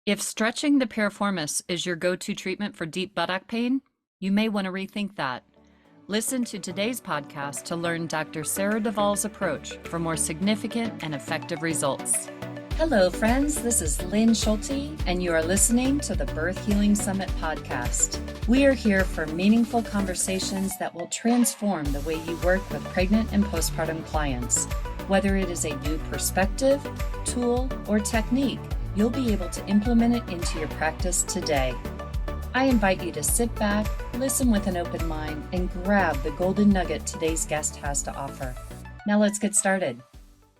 If stretching the piriformis is your go-to treatment for deep buttock pain, you may want to rethink that. Listen to today's podcast to learn Dr. Sarah Duvall's approach for more significant and effective results. Hello, friends. This is Lynn Schulte, and you are listening to the Birth Healing Summit podcast. We are here for meaningful conversations that will transform the way you work with pregnant and postpartum clients. Whether it is a new perspective, tool, or technique, you'll be able to implement it into your practice today. I invite you to sit back, listen with an open mind, and grab the golden nugget today's guest has to offer. Now let's get started.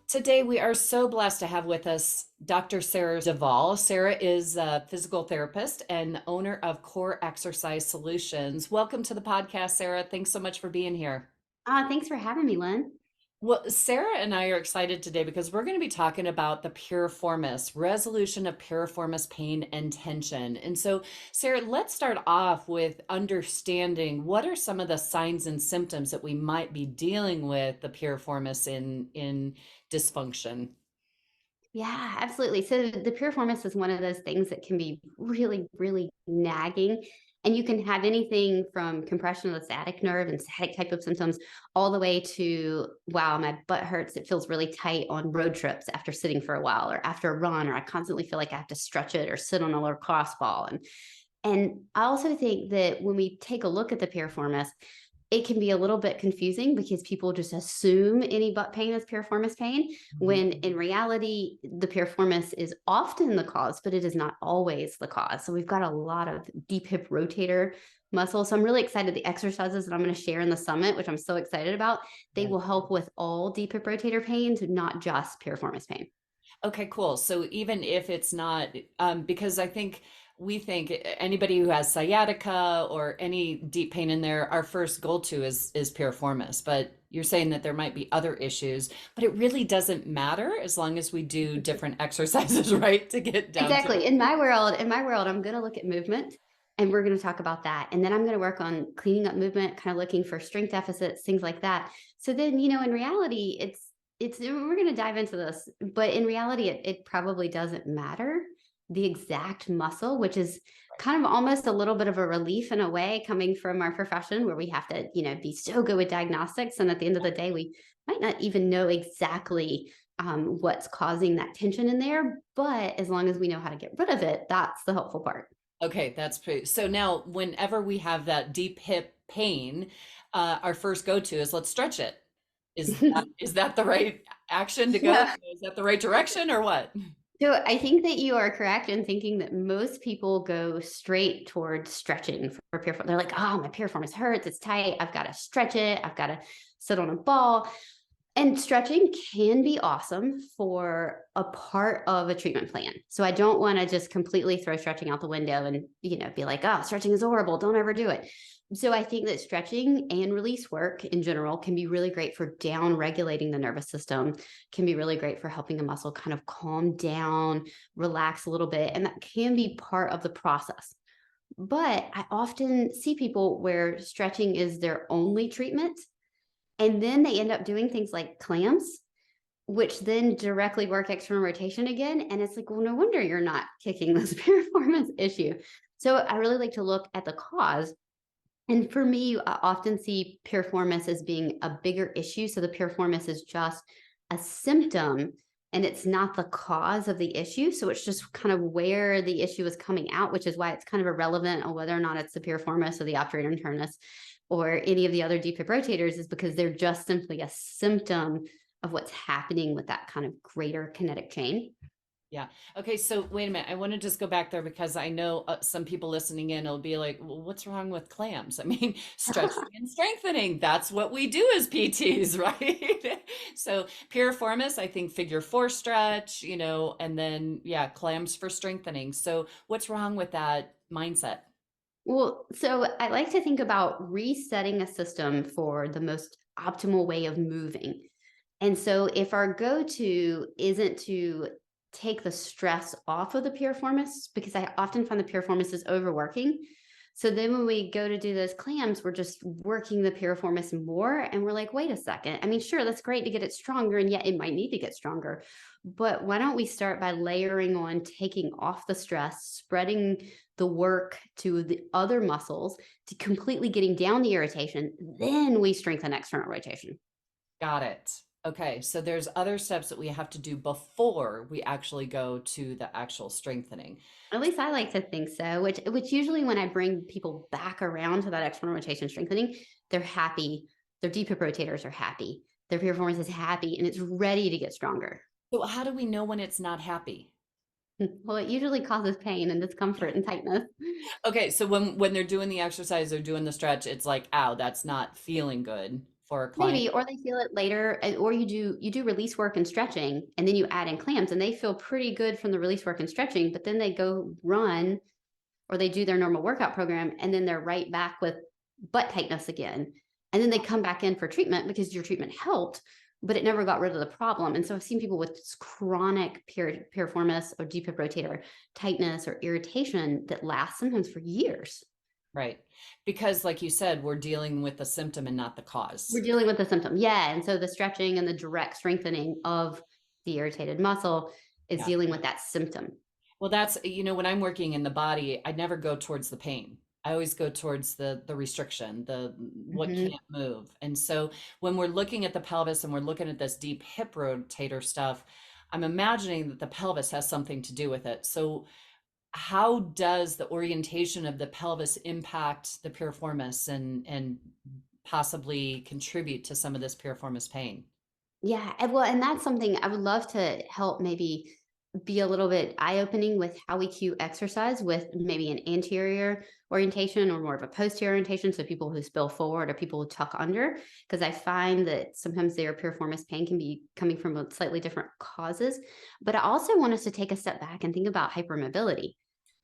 Today, we are so blessed to have with us Dr. Sarah Duvall. Sarah is a physical therapist and owner of Core Exercise Solutions. Welcome to the podcast, Sarah. Thanks so much for being here. Thanks for having me, Lynn. Well, Sarah and I are excited today because we're going to be talking about the piriformis, resolution of piriformis pain and tension. And so, Sarah, let's start off with understanding what are some of the signs and symptoms that we might be dealing with the piriformis in dysfunction. Yeah, absolutely. So the piriformis is one of those things that can be really, really nagging. And you can have anything from compression of the sciatic nerve and sciatic type of symptoms all the way to, wow, my butt hurts. It feels really tight on road trips after sitting for a while or after a run, or I constantly feel like I have to stretch it or sit on a lacrosse ball. And I also think that when we take a look at the piriformis, it can be a little bit confusing because people just assume any butt pain is piriformis pain, when in reality, the piriformis is often the cause, but it is not always the cause. So we've got a lot of deep hip rotator muscle. So I'm really excited. The exercises that I'm going to share in the summit, which I'm so excited about, they will help with all deep hip rotator pains, not just piriformis pain. Okay, cool. So even if it's not, because we think anybody who has sciatica or any deep pain in there, our first go-to is piriformis. But you're saying that there might be other issues, but it really doesn't matter as long as we do different exercises, right? To get down to Exactly. In my world, I'm going to look at movement, and we're going to talk about that. And then I'm going to work on cleaning up movement, kind of looking for strength deficits, things like that. So then, in reality, we're going to dive into this, but in reality, it probably doesn't matter the exact muscle, which is kind of almost a little bit of a relief in a way, coming from our profession where we have to, be so good with diagnostics. And at the end of the day, we might not even know exactly what's causing that tension in there. But as long as we know how to get rid of it, that's the helpful part. Okay, that's pretty. So now, whenever we have that deep hip pain, our first go-to is let's stretch it. Is that the right action to go? Yeah. Is that the right direction or what? So I think that you are correct in thinking that most people go straight towards stretching for piriformis. They're like, oh, my piriformis hurts. It's tight. I've got to stretch it. I've got to sit on a ball. And stretching can be awesome for a part of a treatment plan. So I don't want to just completely throw stretching out the window and, be like, oh, stretching is horrible. Don't ever do it. So I think that stretching and release work in general can be really great for down regulating the nervous system, can be really great for helping a muscle kind of calm down, relax a little bit. And that can be part of the process. But I often see people where stretching is their only treatment. And then they end up doing things like clams, which then directly work external rotation again. And it's like, well, no wonder you're not kicking this piriformis issue. So I really like to look at the cause. And for me, I often see piriformis as being a bigger issue. So the piriformis is just a symptom and it's not the cause of the issue. So it's just kind of where the issue is coming out, which is why it's kind of irrelevant on whether or not it's the piriformis or the obturator internus or any of the other deep hip rotators, is because they're just simply a symptom of what's happening with that kind of greater kinetic chain. Yeah. Okay. So wait a minute. I want to just go back there because I know some people listening in will be like, well, what's wrong with clams? I mean, stretching and strengthening, that's what we do as PTs, right? So piriformis, I think figure four stretch, and then, yeah, clams for strengthening. So what's wrong with that mindset? Well, so I like to think about resetting a system for the most optimal way of moving. And so if our go-to isn't to take the stress off of the piriformis, because I often find the piriformis is overworking. So then when we go to do those clams, we're just working the piriformis more. And we're like, wait a second. I mean, sure, that's great to get it stronger. And yet it might need to get stronger. But why don't we start by layering on taking off the stress, spreading the work to the other muscles, to completely getting down the irritation? Then we strengthen external rotation. Got it. Okay, so there's other steps that we have to do before we actually go to the actual strengthening. At least I like to think so, which usually when I bring people back around to that external rotation strengthening, they're happy. Their deep hip rotators are happy. Their piriformis is happy and it's ready to get stronger. So how do we know when it's not happy? Well, it usually causes pain and discomfort and tightness. Okay, so when they're doing the exercise, they're doing the stretch, it's like, ow, that's not feeling good for a client. Maybe, or they feel it later, or you do release work and stretching, and then you add in clams, and they feel pretty good from the release work and stretching, but then they go run or they do their normal workout program, and then they're right back with butt tightness again. And then they come back in for treatment because your treatment helped, but it never got rid of the problem. And so I've seen people with chronic piriformis or deep hip rotator tightness or irritation that lasts sometimes for years. Right. Because like you said, we're dealing with the symptom and not the We're cause. dealing with the symptom. Yeah. And so the stretching and the direct strengthening of the irritated muscle is Yeah. dealing with that symptom. Well, that's, when I'm working in the body, I never go towards the pain. I always go towards the restriction, the what Mhm. can't move. And so when we're looking at the pelvis and we're looking at this deep hip rotator stuff, I'm imagining that the pelvis has something to do with it. So how does the orientation of the pelvis impact the piriformis and possibly contribute to some of this piriformis pain? Yeah. And that's something I would love to help maybe be a little bit eye-opening with how we cue exercise with maybe an anterior orientation or more of a posterior orientation. So people who spill forward or people who tuck under, because I find that sometimes their piriformis pain can be coming from slightly different causes. But I also want us to take a step back and think about hypermobility.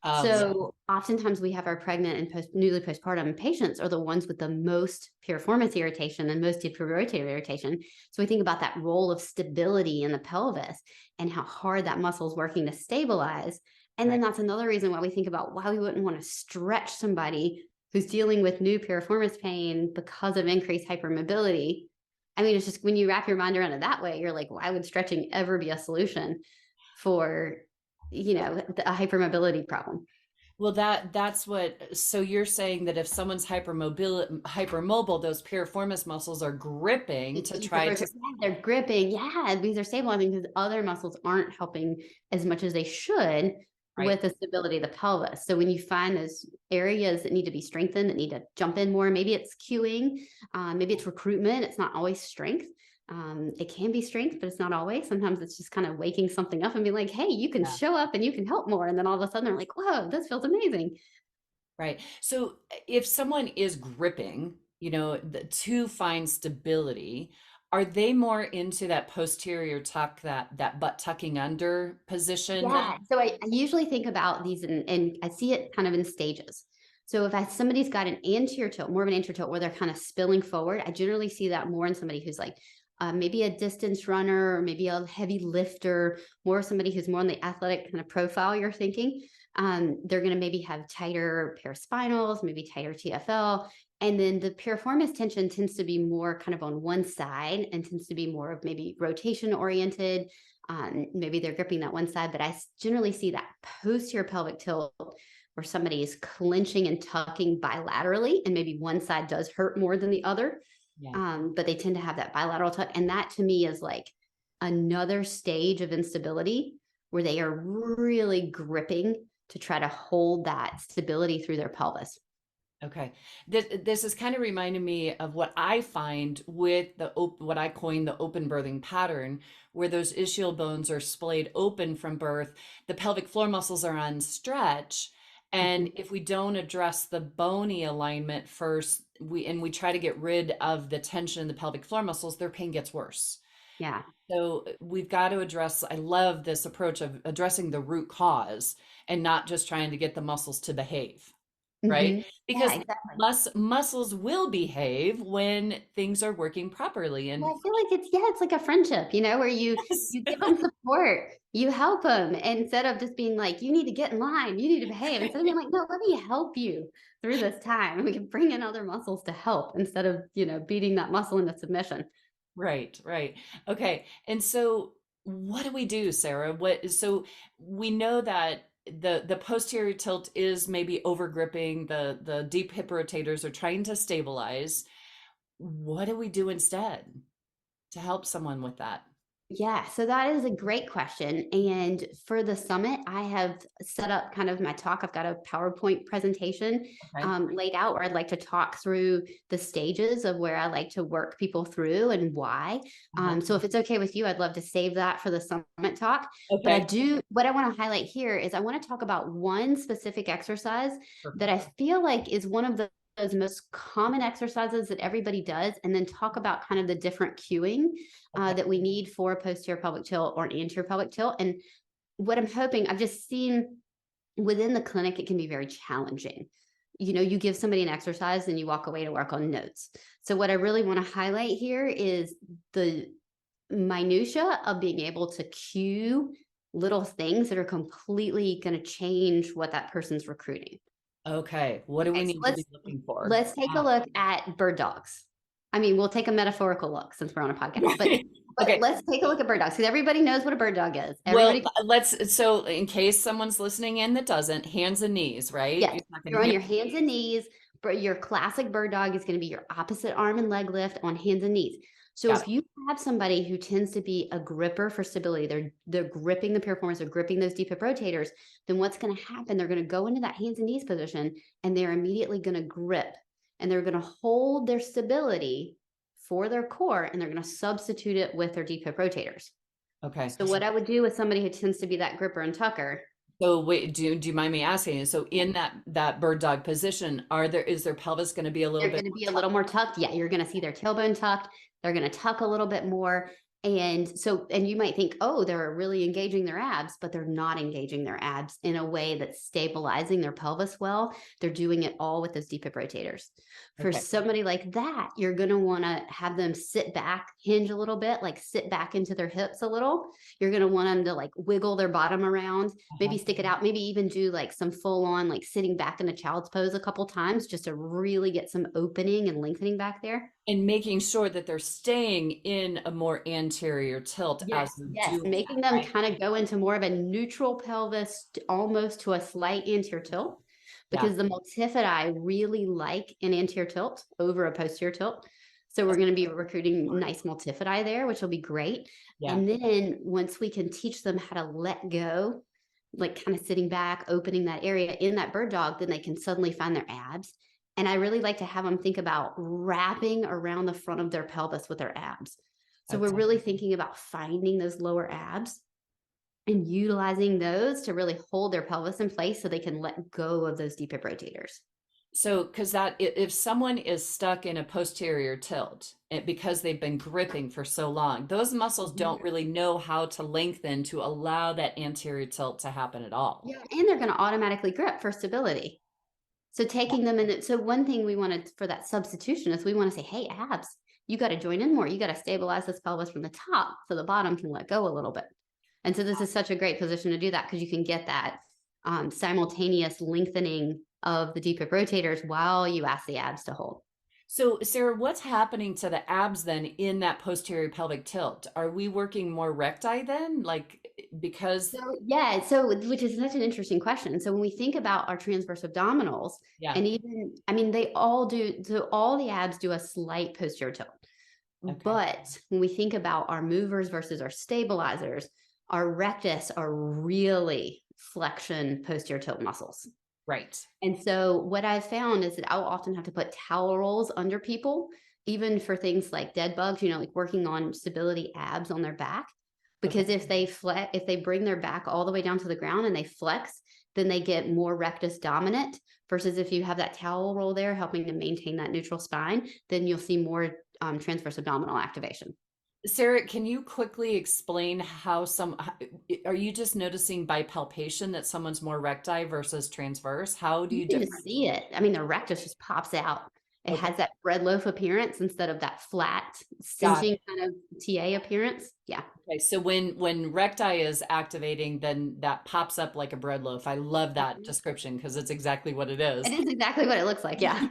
Oh, yeah. So oftentimes we have our pregnant and newly postpartum patients are the ones with the most piriformis irritation and most deep rotator irritation. So we think about that role of stability in the pelvis and how hard that muscle is working to stabilize. And then Right. that's another reason why we think about why we wouldn't want to stretch somebody who's dealing with new piriformis pain because of increased hypermobility. I mean, it's just when you wrap your mind around it that way, you're like, why would stretching ever be a solution for a hypermobility problem? Well, that's what, so you're saying that if someone's hypermobile, those piriformis muscles are gripping to try to, Yeah, they're gripping. Yeah, these are stabilizing because other muscles aren't helping as much as they should right? with the stability of the pelvis. So when you find those areas that need to be strengthened, that need to jump in more, maybe it's cueing, maybe it's recruitment. It's not always strength. It can be strength, but it's not always. Sometimes it's just kind of waking something up and be like, hey, you can Yeah. show up and you can help more. And then all of a sudden they're like, whoa, this feels amazing. Right. So if someone is gripping, to find stability, are they more into that posterior tuck, that butt tucking under position Yeah. then? So I usually think about these and I see it kind of in stages. So if somebody's got an anterior tilt, more of an anterior tilt where they're kind of spilling forward, I generally see that more in somebody who's like maybe a distance runner or maybe a heavy lifter, more somebody who's more on the athletic kind of profile you're thinking. They're going to maybe have tighter paraspinals, maybe tighter TFL. And then the piriformis tension tends to be more kind of on one side and tends to be more of maybe rotation oriented. Maybe they're gripping that one side, but I generally see that posterior pelvic tilt where somebody is clenching and tucking bilaterally, and maybe one side does hurt more than the other. Yeah. But they tend to have that bilateral tuck. And that to me is like another stage of instability where they are really gripping to try to hold that stability through their pelvis. Okay. This is kind of reminding me of what I find with what I coin the open birthing pattern, where those ischial bones are splayed open from birth, the pelvic floor muscles are on stretch, and Mhm. if we don't address the bony alignment first, we try to get rid of the tension in the pelvic floor muscles, their pain gets worse. Yeah. So we've got to address, I love this approach of addressing the root cause and not just trying to get the muscles to behave. right? Yeah, Because exactly. muscles will behave when things are working properly. Yeah, And I feel like it's like a friendship, where yes, you give them support, you help them instead of just being like, you need to get in line, you need to behave. Instead of being like, no, let me help you through this time. And we can bring in other muscles to help instead of, beating that muscle into submission. right, right. Okay. And so what do we do, Sarah? So we know that the posterior tilt is maybe over gripping, the deep hip rotators are trying to stabilize. What do we do instead to help someone with that? Yeah, so that is a great question. And for the summit, I have set up kind of my talk. I've got a PowerPoint presentation Okay. laid out where I'd like to talk through the stages of where I like to work people through and why. Uh-huh. So if it's okay with you, I'd love to save that for the summit talk. But Okay. what I want to highlight here is I want to talk about one specific exercise that Perfect. I feel like is one of those most common exercises that everybody does, and then talk about kind of the different cueing Okay. that we need for a posterior pelvic tilt or an anterior pelvic tilt. And what I'm hoping, I've just seen within the clinic, it can be very challenging. You give somebody an exercise and you walk away to work on notes. So what I really want to highlight here is the minutia of being able to cue little things that are completely going to change what that person's recruiting. Okay. What do we Okay, so need to be looking for? let's take a look at bird dogs. I mean, we'll take a metaphorical look since we're on a podcast, but Okay. let's take a look at bird dogs because everybody knows what a bird dog is. Well, Everybody, so in case someone's listening in that doesn't, hands and knees, right? yes, You're talking you're on hands. your hands and knees. But your classic bird dog is going to be your opposite arm and leg lift on hands and knees. So Got if you have somebody who tends to be a gripper for stability, they're gripping the piriformis, they're gripping those deep hip rotators, then what's going to happen? They're going to go into that hands and knees position and they're immediately going to grip and they're going to hold their stability for their core and they're going to substitute it with their deep hip rotators. it. Okay. So what I would do with somebody who tends to be that gripper and tucker, So wait, do you mind me asking? So in that bird dog position, is their pelvis going to be a little they're bit going to be a more little more tucked. Yeah, you're going to see their tailbone tucked. They're going to tuck a little bit more. And you might think, oh, they're really engaging their abs, but they're not engaging their abs in a way that's stabilizing their pelvis well. They're doing it all with those deep hip rotators. For okay? somebody like that, you're going to want to have them sit back, hinge a little bit, like sit back into their hips a little. You're going to want them to like wiggle their bottom around, maybe Uh-huh. stick it out, maybe even do like some full on like sitting back in a child's pose a couple times just to really get some opening and lengthening back there. And making sure that they're staying in a more anterior tilt as Yes, they're yes, doing that, making them right? kind of go into more of a neutral pelvis, almost to a slight anterior tilt, Yeah. because the multifidi really like an anterior tilt over a posterior tilt. So we're going to be recruiting nice multifidi there, which will be great. Yeah. And then once we can teach them how to let go, like kind of sitting back, opening that area in that bird dog, then they can suddenly find their abs. And I really like to have them think about wrapping around the front of their pelvis with their abs. So we're Okay. really thinking about finding those lower abs and utilizing those to really hold their pelvis in place so they can let go of those deep hip rotators. So, because if someone is stuck in a posterior tilt because they've been gripping for so long, those muscles don't really know how to lengthen to allow that anterior tilt to happen at all. Yeah, and they're going to automatically grip for stability. So taking them in. So one thing we wanted for that substitution is we want to say, hey, abs, you got to join in more. You got to stabilize this pelvis from the top so the bottom can let go a little bit. And so this is such a great position to do that because you can get that simultaneous lengthening of the deep hip rotators while you ask the abs to hold. So, Sarah, what's happening to the abs then in that posterior pelvic tilt? Are we working more recti then? Like, because, So yeah, so which is such an interesting question. So when we think about our transverse abdominals, yeah, and even I mean they all do, so all the abs do a slight posterior tilt. okay, But when we think about our movers versus our stabilizers, our rectus are really flexion posterior tilt muscles. right. And so what I've found is that I'll often have to put towel rolls under people, even for things like dead bugs, like working on stability abs on their back. Okay. Because if they bring their back all the way down to the ground and they flex, then they get more rectus dominant versus if you have that towel roll there helping to maintain that neutral spine, then you'll see more transverse abdominal activation. Sarah, can you quickly explain are you just noticing by palpation that someone's more recti versus transverse? How do You you can just see differentiate? it. I mean, the rectus just pops out. It Okay, has that bread loaf appearance instead of that flat, got cinching kind of TA appearance. Yeah. Okay, so when recti is activating, then that pops up like a bread loaf. I love that Mhm. description because it's exactly what it It is. is exactly what it looks like. Yeah.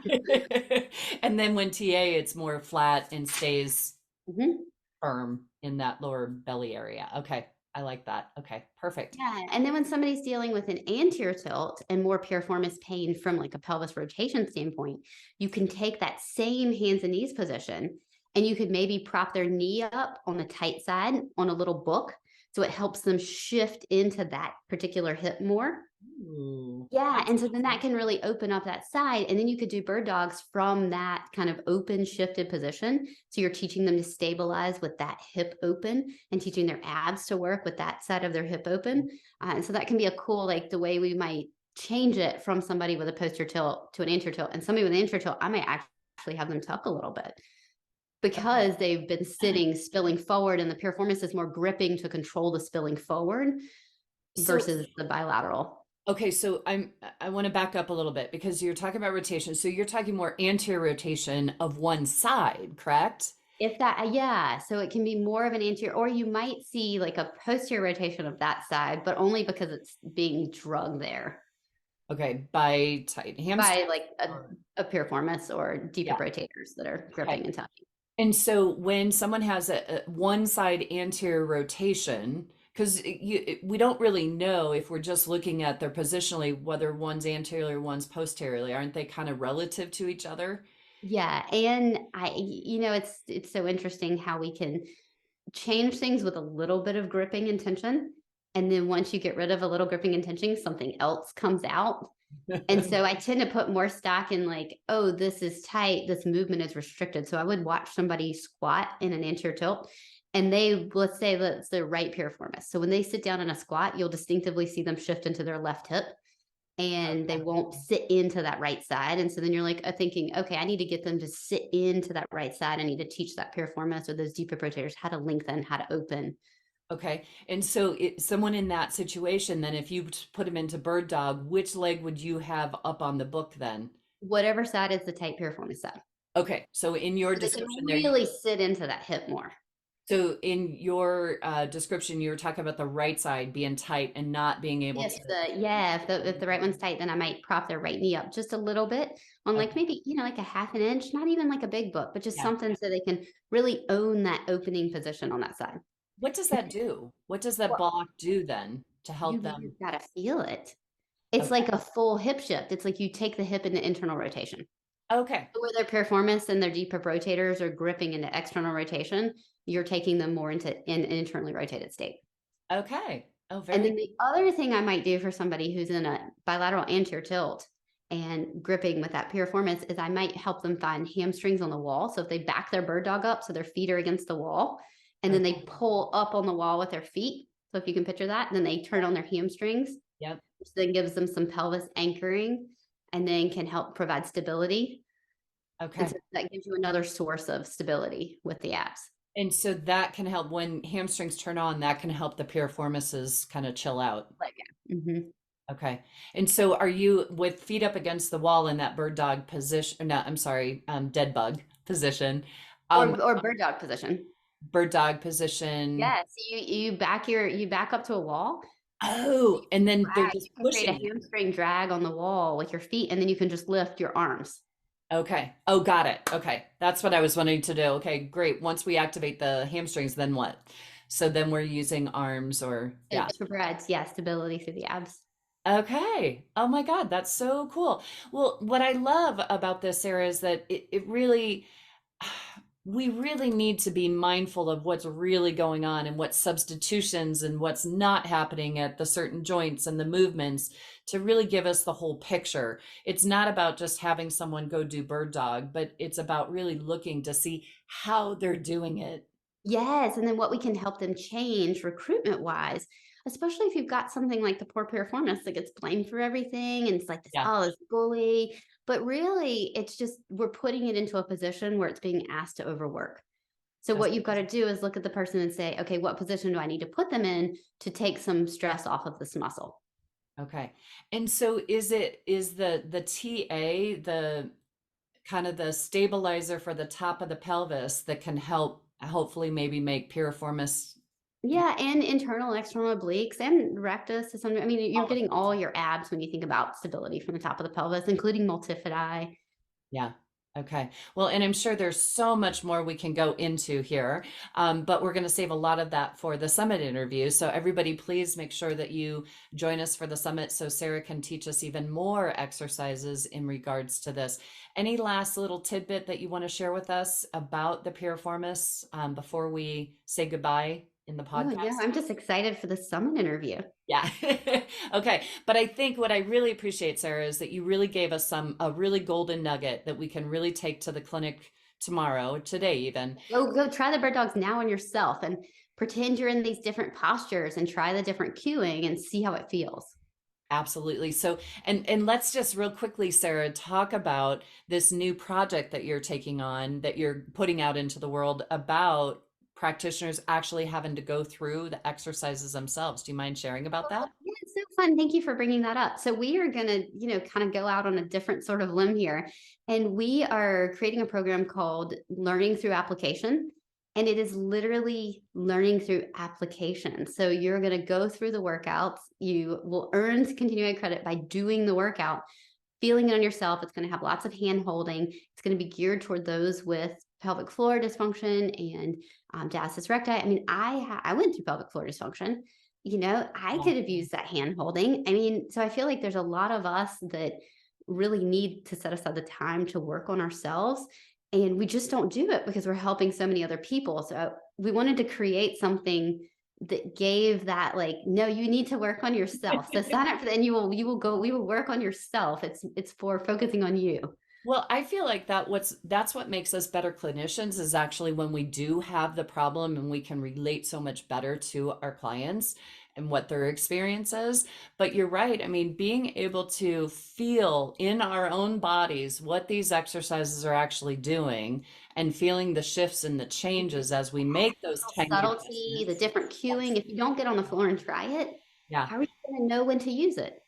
And then when TA, it's more flat and stays Mhm. firm in that lower belly area. Okay, I like that. Okay, perfect. Yeah. And then when somebody's dealing with an anterior tilt and more piriformis pain from like a pelvis rotation standpoint, you can take that same hands and knees position and you could maybe prop their knee up on the tight side on a little book. So it helps them shift into that particular hip more. Ooh, Yeah, that's and so then that can really open up that side, and then you could do bird dogs from that kind of open, shifted position. So you're teaching them to stabilize with that hip open and teaching their abs to work with that side of their hip open. And so that can be a cool, like the way we might change it from somebody with a posterior tilt to an anterior tilt. And somebody with an anterior tilt, I might actually have them tuck a little bit because they've been sitting, spilling forward, and the piriformis is more gripping to control the spilling forward so. versus the bilateral. Okay, so I want to back up a little bit because you're talking about rotation. So you're talking more anterior rotation of one side, correct? If that, yeah, so it can be more of an anterior, or you might see like a posterior rotation of that side, but only because it's being drugged there Okay, by tight by hamstring. like a piriformis or deep hip Yeah. rotators that are Okay. gripping and tugging. And so when someone has a one side anterior rotation, because we don't really know if we're just looking at their positionally, whether one's anteriorly or one's posteriorly, aren't they kind of relative to each other? Yeah, and it's so interesting how we can change things with a little bit of gripping and tension, and then once you get rid of a little gripping and tension, something else comes out. And so I tend to put more stock in like, oh, this is tight, this movement is restricted. So I would watch somebody squat in an anterior tilt and let's say that's their right piriformis. So when they sit down in a squat, you'll distinctively see them shift into their left hip and they Okay. won't sit into that right side. And so then you're like thinking, okay, I need to get them to sit into that right side. I need to teach that piriformis or those deep hip rotators how to lengthen, how to open. Okay. And so someone in that situation, then if you put him into bird dog, which leg would you have up on the book then? Whatever side is the tight piriformis side. Okay. So in your So they can description there, really sit into that hip more. description, you were talking about the right side being tight and not being able to. If the right one's tight, then I might prop their right knee up just a little bit on like Okay. maybe, like a half an inch, not even like a big book, but just Yeah. something so they can really own that opening position on that side. What does that do? What does that Well, block do then to help you've them? got to feel it. It's Okay. like a full hip shift. It's like you take the hip into internal rotation. Okay. Where their piriformis and their deep hip rotators are gripping into external rotation, you're taking them more into an internally rotated state. Okay. Oh, And very. then the other thing I might do for somebody who's in a bilateral anterior tilt and gripping with that piriformis is I might help them find hamstrings on the wall. So if they back their bird dog up so their feet are against the wall and then Okay. they pull up on the wall with their feet. So if you can picture that, then they turn on their hamstrings, Yep. which then gives them some pelvis anchoring and then can help provide stability. And Okay. so that gives you another source of stability with the abs. And so that can help when hamstrings turn on, that can help the piriformises kind of chill out. Like, mhm. Okay. And so are you with feet up against the wall in that bird dog position? No, I'm sorry, dead bug position. Um, Or bird dog position. bird dog position. Yes, you back up to a wall. Oh, and then they're Drag. just You can create a pushing it. hamstring drag on the wall with your feet, and then you can just lift your arms. Okay. Oh, got it. Okay. That's what I was wanting to do. Okay, great. Once we activate the hamstrings, then what? So then we're using arms or, yeah. It provides, yeah, stability through the abs. Okay. Oh my God, that's so cool. Well, what I love about this, Sarah, is that it really, we really need to be mindful of what's really going on and what substitutions and what's not happening at the certain joints and the movements to really give us the whole picture. It's not about just having someone go do bird dog, but it's about really looking to see how they're doing it. Yes, and then what we can help them change recruitment wise, especially if you've got something like the poor piriformis that gets blamed for everything, and it's like this, Yeah. oh, this bully. But really, it's just we're putting it into a position where it's being asked to overwork. So what you've got to do is look at the person and say, okay, what position do I need to put them in to take some stress off of this muscle? Okay. And so is the TA the kind of the stabilizer for the top of the pelvis that can help hopefully maybe make piriformis? Yeah, and internal and external obliques and rectus to some. I mean, you're getting all your abs when you think about stability from the top of the pelvis, including multifidi. Yeah. Okay. Well, and I'm sure there's so much more we can go into here, but we're going to save a lot of that for the summit interview. So everybody, please make sure that you join us for the summit so Sarah can teach us even more exercises in regards to this. Any last little tidbit that you want to share with us about the piriformis before we say goodbye in the Oh, yeah, podcast? I'm just excited for the summit interview. Yeah. Okay. But I think what I really appreciate, Sarah, is that you really gave us a really golden nugget that we can really take to the clinic tomorrow, today even. Go try the bird dogs now on yourself and pretend you're in these different postures and try the different cueing and see how it feels. Absolutely. So, and let's just real quickly, Sarah, talk about this new project that you're taking on, that you're putting out into the world about practitioners actually having to go through the exercises themselves. Do you mind sharing about that? Yeah, it's so fun. Thank you for bringing that up. So we are going to, kind of go out on a different sort of limb here. And we are creating a program called Learning Through Application. And it is literally learning through application. So you're going to go through the workouts. You will earn continuing credit by doing the workout, feeling it on yourself. It's going to have lots of hand holding. It's going to be geared toward those with pelvic floor dysfunction and diastasis recti. I mean, I went through pelvic floor dysfunction. I Yeah. could have used that hand holding. I mean, so I feel like there's a lot of us that really need to set aside the time to work on ourselves. And we just don't do it because we're helping so many other people. So we wanted to create something that gave that, like, no, you need to work on yourself. So sign up for that and we will work on yourself. It's for focusing on you. Well, I feel like that's what makes us better clinicians is actually when we do have the problem and we can relate so much better to our clients and what their experience is. But you're right. I mean, being able to feel in our own bodies what these exercises are actually doing and feeling the shifts and the changes as we make those tiny Subtlety, the adjustments. different cueing. If you don't get on the floor and try it, Yeah. how are you going to know when to use it?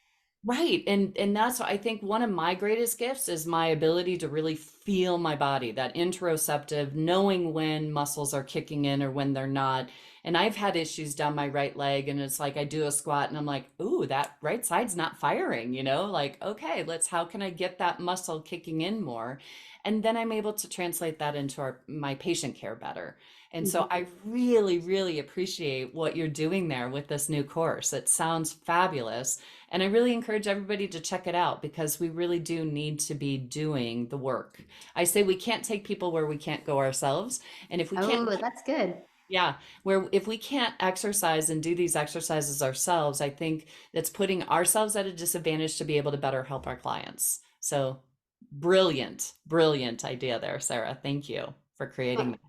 Right. And that's I think one of my greatest gifts is my ability to really feel my body, that interoceptive, knowing when muscles are kicking in or when they're not. And I've had issues down my right leg and it's like I do a squat and I'm like, ooh, that right side's not firing, like, okay, how can I get that muscle kicking in more? And then I'm able to translate that into my patient care better. And so Mhm. I really, really appreciate what you're doing there with this new course. It sounds fabulous. And I really encourage everybody to check it out because we really do need to be doing the work. I say we can't take people where we can't go ourselves. And if we can't, Oh, that's good. yeah, where if we can't exercise and do these exercises ourselves, I think that's putting ourselves at a disadvantage to be able to better help our clients. So brilliant, brilliant idea there, Sarah. Thank you for creating Well, that.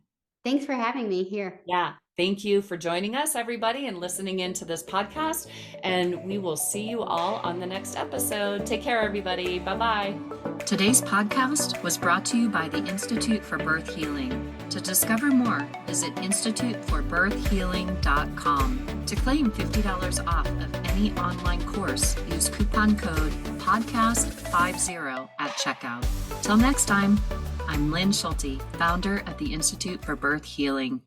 thanks for having me here. Yeah. Thank you for joining us, everybody, and listening into this podcast. And we will see you all on the next episode. Take care, everybody. Bye bye. Today's podcast was brought to you by the Institute for Birth Healing. To discover more, visit instituteforbirthhealing.com. To claim $50 off of any online course, use coupon code podcast50 at checkout. Till next time, I'm Lynn Schulte, founder of the Institute for Birth Healing.